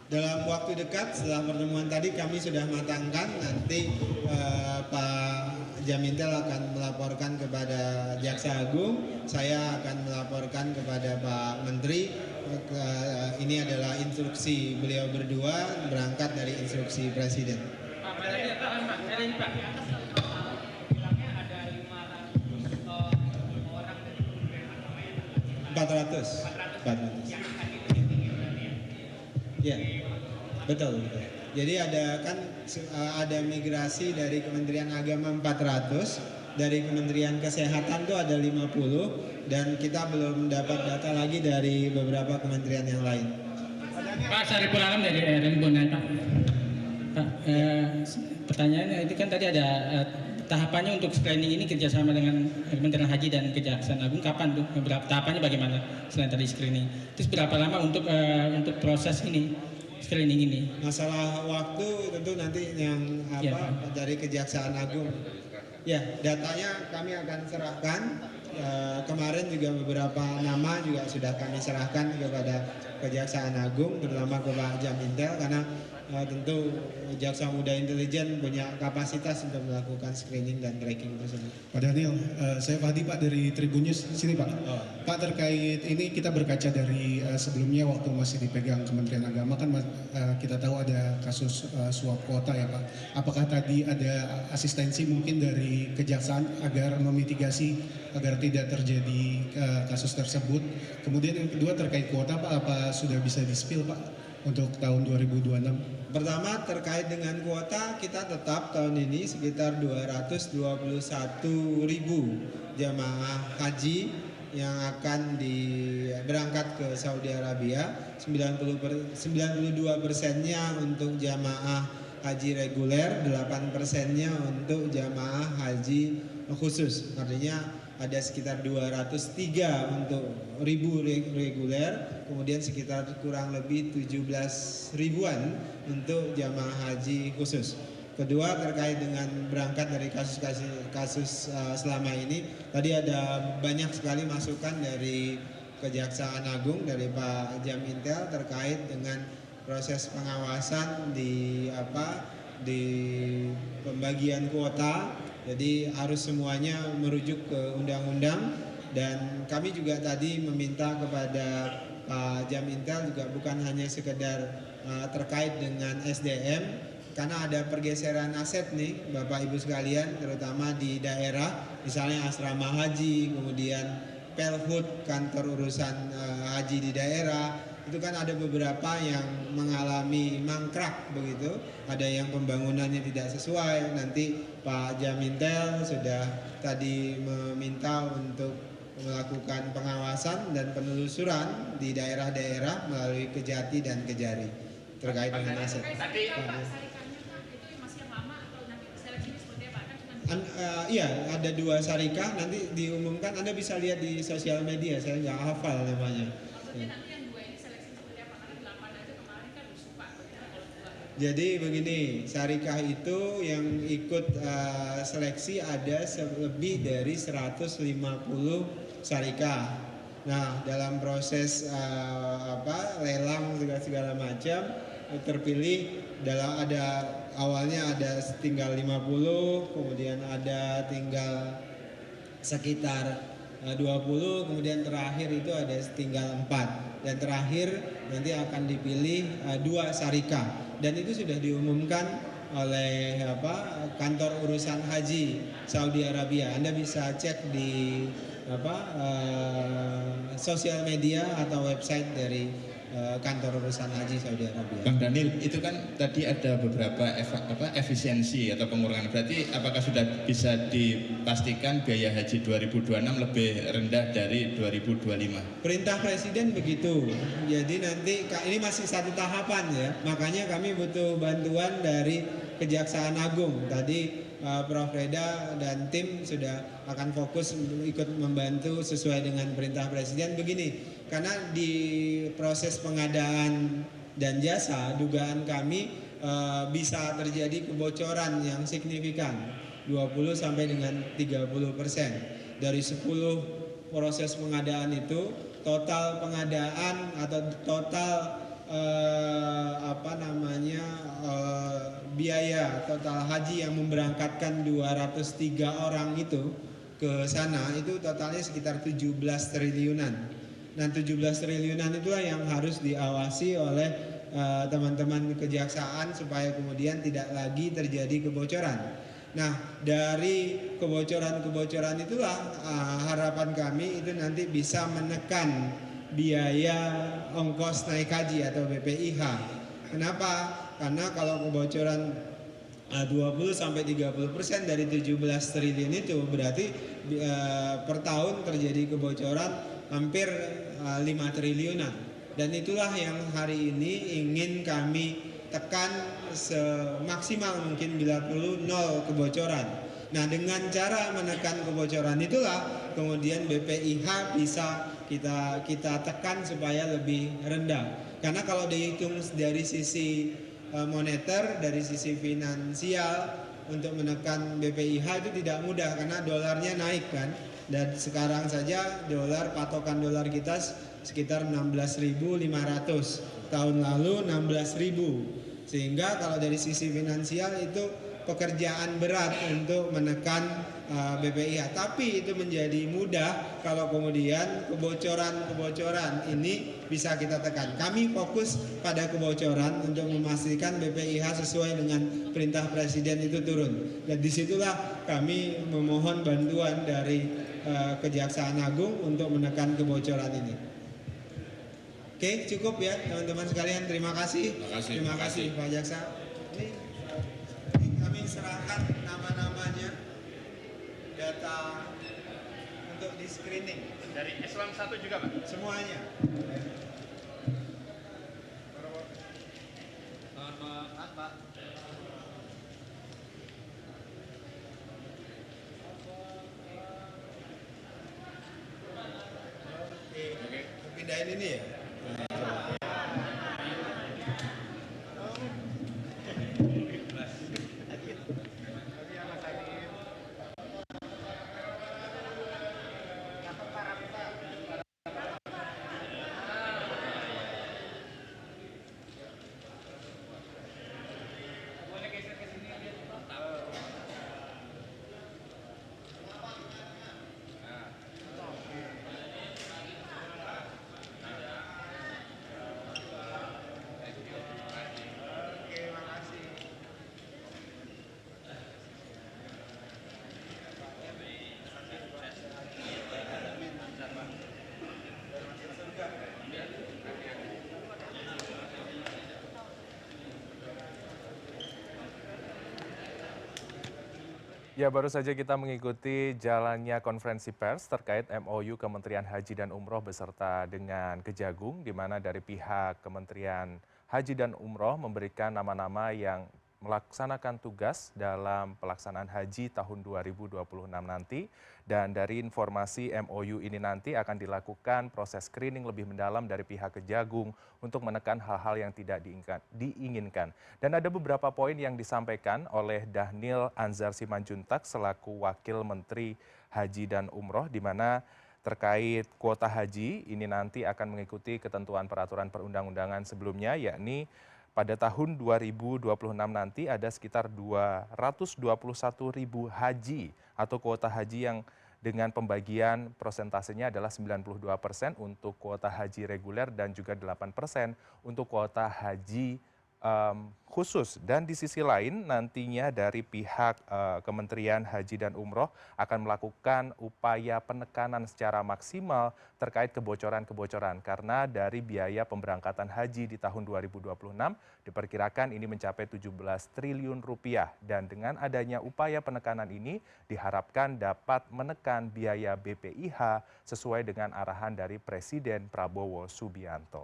Dalam waktu dekat setelah pertemuan tadi kami sudah matangkan, nanti Pak Jamintel akan melaporkan kepada Jaksa Agung, saya akan melaporkan kepada Pak Menteri. Ini adalah instruksi beliau berdua berangkat dari instruksi Presiden. Pak, ada ini Pak. Bilangnya ada 500 orang dari Kementerian Agama yang 400. yang akan ditunjuk berarti ya. Ya, betul. Jadi ada migrasi dari Kementerian Agama 400, dari Kementerian Kesehatan itu ada 50, dan kita belum dapat data lagi dari beberapa kementerian yang lain. Pak Sariful Alam dari Rembon, Pak. Pak, pertanyaannya itu kan tadi ada tahapannya untuk screening ini kerjasama dengan Kementerian Haji dan Kejaksaan Agung, kapan tuh? Berapa tahapannya, bagaimana selain tadi screening? Terus berapa lama untuk proses ini, screening ini? Masalah waktu tentu nanti yang dari Kejaksaan Agung. Ya, datanya kami akan serahkan. Kemarin juga beberapa nama juga sudah kami serahkan kepada Kejaksaan Agung, terutama ke Pak Jamintel, karena tentu Jaksa Muda Intelijen punya kapasitas untuk melakukan screening dan tracking tersebut. Pak Daniel, saya Fadi Pak dari Tribun News, sini Pak. Pak, terkait ini kita berkaca dari sebelumnya waktu masih dipegang Kementerian Agama kan kita tahu ada kasus suap kuota ya Pak. Apakah tadi ada asistensi mungkin dari Kejaksaan agar memitigasi agar tidak terjadi kasus tersebut? Kemudian yang kedua terkait kuota Pak, apa sudah bisa di-spill Pak untuk tahun 2026? Pertama, terkait dengan kuota, kita tetap tahun ini sekitar 221.000 jamaah haji yang akan berangkat ke Saudi Arabia. 92%-nya untuk jamaah haji reguler, 8%-nya untuk jamaah haji khusus. Artinya ada sekitar 203 untuk ribu reguler, kemudian sekitar kurang lebih 17 ribuan untuk jamaah haji khusus. Kedua, terkait dengan berangkat dari kasus selama ini, tadi ada banyak sekali masukan dari Kejaksaan Agung, dari Pak Jamintel terkait dengan proses pengawasan di pembagian kuota. Jadi harus semuanya merujuk ke undang-undang, dan kami juga tadi meminta kepada Pak Jamintel juga bukan hanya sekedar terkait dengan SDM, karena ada pergeseran aset nih Bapak Ibu sekalian, terutama di daerah, misalnya asrama haji, kemudian Pelhut, kantor urusan haji di daerah. Itu kan ada beberapa yang mengalami mangkrak begitu, ada yang pembangunannya tidak sesuai. Nanti Pak Jamintel sudah tadi meminta untuk melakukan pengawasan dan penelusuran di daerah-daerah melalui Kejati dan Kejari terkait dengan aset. Iya, ada 2 syarikah, nanti diumumkan, Anda bisa lihat di sosial media, saya nggak hafal namanya. Jadi begini, syarikah itu yang ikut seleksi ada lebih dari 150 syarikah. Nah, dalam proses lelang segala macam terpilih awalnya ada tinggal 50, kemudian ada tinggal sekitar 20, kemudian terakhir itu ada tinggal 4, dan terakhir nanti akan dipilih 2 syarikah. Dan itu sudah diumumkan oleh kantor urusan haji Saudi Arabia. Anda bisa cek di sosial media atau website dari kantor urusan haji Saudi Arabia. Bang Daniel, itu kan tadi ada beberapa efisiensi atau pengurangan. Berarti apakah sudah bisa dipastikan biaya haji 2026 lebih rendah dari 2025? Perintah Presiden begitu. Jadi nanti ini masih satu tahapan ya. Makanya kami butuh bantuan dari Kejaksaan Agung. Tadi Prof. Reda dan tim sudah akan fokus untuk ikut membantu sesuai dengan perintah Presiden. Begini, karena di proses pengadaan dan jasa, dugaan kami bisa terjadi kebocoran yang signifikan, 20 sampai dengan 30%. Dari 10 proses pengadaan itu, total pengadaan atau total total haji yang memberangkatkan 203 orang itu ke sana itu totalnya sekitar 17 triliunan. Dan 17 triliunan itulah yang harus diawasi oleh teman-teman kejaksaan supaya kemudian tidak lagi terjadi kebocoran. Nah, dari kebocoran-kebocoran itulah harapan kami itu nanti bisa menekan biaya ongkos naik haji atau BPIH. Kenapa? Karena kalau kebocoran 20-30% dari 17 triliun itu berarti per tahun terjadi kebocoran hampir 5 triliunan. Dan itulah yang hari ini ingin kami tekan semaksimal mungkin bila perlu nol kebocoran. Nah, dengan cara menekan kebocoran itulah kemudian BPIH bisa kita tekan supaya lebih rendah. Karena kalau dihitung dari sisi moneter, dari sisi finansial untuk menekan BPIH itu tidak mudah karena dolarnya naik kan. Dan sekarang saja patokan dolar kita sekitar 16.500, tahun lalu 16.000. Sehingga kalau dari sisi finansial itu pekerjaan berat untuk menekan BPIH. Tapi itu menjadi mudah kalau kemudian kebocoran ini bisa kita tekan. Kami fokus pada kebocoran untuk memastikan BPIH sesuai dengan perintah Presiden itu turun. Dan disitulah kami memohon bantuan dari Kejaksaan Agung untuk menekan kebocoran ini. Oke, cukup ya teman-teman sekalian. Terima kasih. Terima kasih Pak Jaksa. Ini kami serahkan nama-namanya, data untuk di screening. Dari Eselon 1 juga Pak? Semuanya. Maaf Pak. Oke. Pindahin ini ya. Ya, baru saja kita mengikuti jalannya konferensi pers terkait MOU Kementerian Haji dan Umroh beserta dengan Kejagung, di mana dari pihak Kementerian Haji dan Umroh memberikan nama-nama yang melaksanakan tugas dalam pelaksanaan haji tahun 2026 nanti. Dan dari informasi MOU ini nanti akan dilakukan proses screening lebih mendalam dari pihak Kejagung untuk menekan hal-hal yang tidak diinginkan. Dan ada beberapa poin yang disampaikan oleh Dhanil Anzar Simanjuntak selaku Wakil Menteri Haji dan Umroh, di mana terkait kuota haji ini nanti akan mengikuti ketentuan peraturan perundang-undangan sebelumnya, yakni pada tahun 2026 nanti ada sekitar 221.000 haji atau kuota haji yang dengan pembagian persentasenya adalah 92% untuk kuota haji reguler dan juga 8% untuk kuota haji khusus. Dan di sisi lain nantinya dari pihak Kementerian Haji dan Umroh akan melakukan upaya penekanan secara maksimal terkait kebocoran-kebocoran, karena dari biaya pemberangkatan haji di tahun 2026 diperkirakan ini mencapai 17 triliun rupiah, dan dengan adanya upaya penekanan ini diharapkan dapat menekan biaya BPIH sesuai dengan arahan dari Presiden Prabowo Subianto.